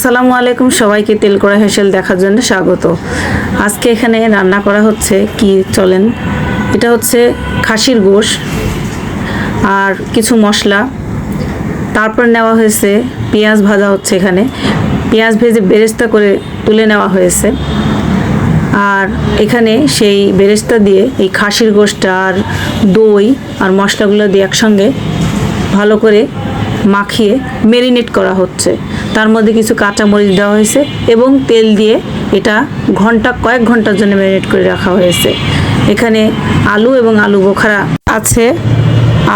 আসসালামু আলাইকুম, সবাইকে তেল কড়া হেসেল দেখার জন্য স্বাগত। আজকে এখানে রান্না করা হচ্ছে কি চলেন, এটা হচ্ছে খাসির গোশ আর কিছু মশলা, তারপর নেওয়া হয়েছে পেঁয়াজ ভাজা হচ্ছে। এখানে পেঁয়াজ ভেজে বেরেস্তা করে তুলে নেওয়া হয়েছে। আর এখানে সেই বেরেস্তা দিয়ে এই খাসির গোশটা আর দই আর মশলাগুলো দিয়ে একসঙ্গে ভালো করে মাখিয়ে ম্যারিনেট করা হচ্ছে। তার মধ্যে কিছু কাঁচামরিচ দেওয়া হয়েছে এবং তেল দিয়ে এটা কয়েক ঘন্টার জন্য ম্যারিনেট করে রাখা হয়েছে। এখানে আলু এবং আলু বোখারা আছে,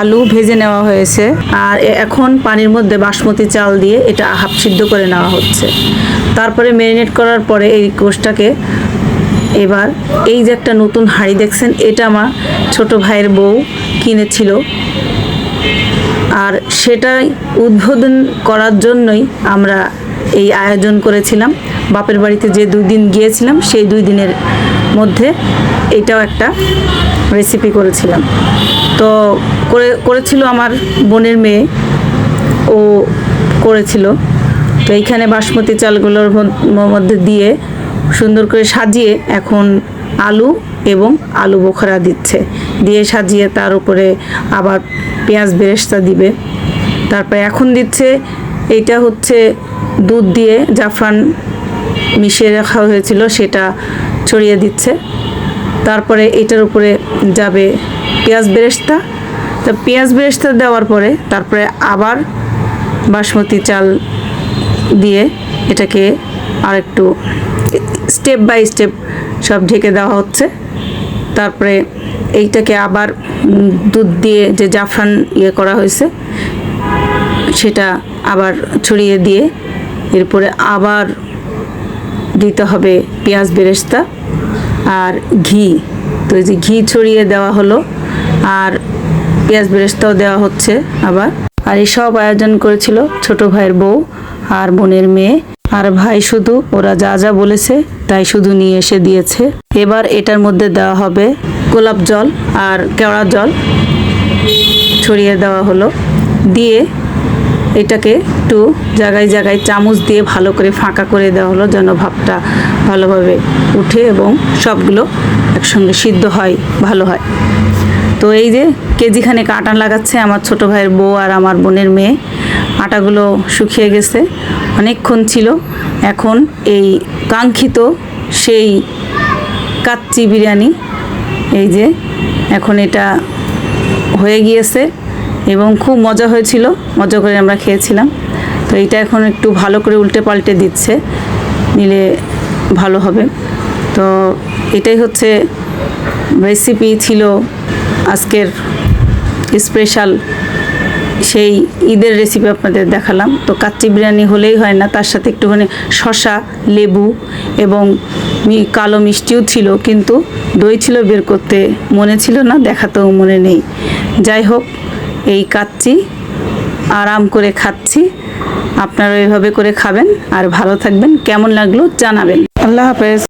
আলু ভেজে নেওয়া হয়েছে। আর এখন পানির মধ্যে বাসমতি চাল দিয়ে এটা হাফ সিদ্ধ করে নেওয়া হচ্ছে। তারপরে ম্যারিনেট করার পরে এই গোশটাকে এবার এই যে একটা নতুন হাঁড়ি দেখছেন, এটা আমার ছোট ভাইয়ের বউ কিনেছিল, আর সেটাই উদ্বোধন করার জন্যই আমরা এই আয়োজন করেছিলাম। বাপের বাড়িতে যে 2 দিন গিয়েছিলাম সেই 2 দিনের মধ্যে এটাও একটা রেসিপি করেছিলাম। তো করেছিল আমার বোনের মেয়ে, ও করেছিল। তো এইখানে বাসমতি চালগুলোর মধ্যে দিয়ে সুন্দর করে সাজিয়ে এখন আলু এবং আলু বোখরা দিচ্ছে, দিয়ে সাজিয়ে তার উপরে আবার পেঁয়াজ বেরেস্তা দিবে। তারপরে এখন দিচ্ছে, এইটা হচ্ছে দুধ দিয়ে জাফরান মিশিয়ে রাখা হয়েছিল, সেটা ছড়িয়ে দিচ্ছে। তারপরে এটার উপরে যাবে পেঁয়াজ বেরেস্তা। তো পেঁয়াজ বেরেস্তা দেওয়ার পরে তারপরে আবার বাসমতি চাল দিয়ে এটাকে আর একটু স্টেপ বাই স্টেপ সব ঢেকে দেওয়া হচ্ছে। তারপরে এইটাকে আবার দুধ দিয়ে যে জাফরান করা হয়েছে সেটা আবার ছড়িয়ে দিয়ে এরপরে আবার দিতে হবে পেঁয়াজ বেরেস্তা আর ঘি। তো এই যে ঘি ছড়িয়ে দেওয়া হলো আর পেঁয়াজ বেরেস্তাও দেওয়া হচ্ছে আবার। আর এই সব আয়োজন করেছিল ছোট ভাইয়ের বউ আর বোনের মেয়ে, আর ভাই শুধু ওরা যা যা বলেছে তাই শুধু নিয়ে এসে দিয়েছে। এবার এটার মধ্যে দেওয়া হবে গোলাপ জল আর কেওড়া জল ছড়িয়ে দেওয়া হলো, দিয়ে এটাকে একটু জায়গায় জায়গায় চামচ দিয়ে ভালো করে ফাঁকা করে দেওয়া হলো যেন ভাপটা ভালোভাবে উঠে এবং সবগুলো একসঙ্গে সিদ্ধ হয়, ভালো হয়। তো এই যে কেজিখানেক আটা লাগাচ্ছে আমার ছোট ভাইয়ের বউ আর আমার বোনের মেয়ে। আটাগুলো শুকিয়ে গেছে, অনেকক্ষণ ছিল। এখন এই কাঙ্ক্ষিত সেই কাচ্চি বিরিয়ানি, এই যে এখন এটা হয়ে গিয়েছে এবং খুব মজা হয়েছিল, মজা করে আমরা খেয়েছিলাম। তো এটা এখন একটু ভালো করে উল্টে পাল্টে দিচ্ছে, নিলে ভালো হবে। তো এটাই হচ্ছে রেসিপি ছিল আজকের স্পেশাল, সেই ঈদের রেসিপি আপনাদের দেখালাম। তো কাচ্চি বিরিয়ানি হলেই হয় না, তার সাথে একটুখানি শসা, লেবু এবং কালো মিষ্টিও ছিল, কিন্তু দই ছিল বের করতে মনে ছিল না, দেখাতেও মনে নেই। যাই হোক, এই কাচ্চি আরাম করে খাচ্ছি। আপনারা এইভাবে করে খাবেন আর ভালো থাকবেন। কেমন লাগলো জানাবেন। আল্লাহ হাফেজ।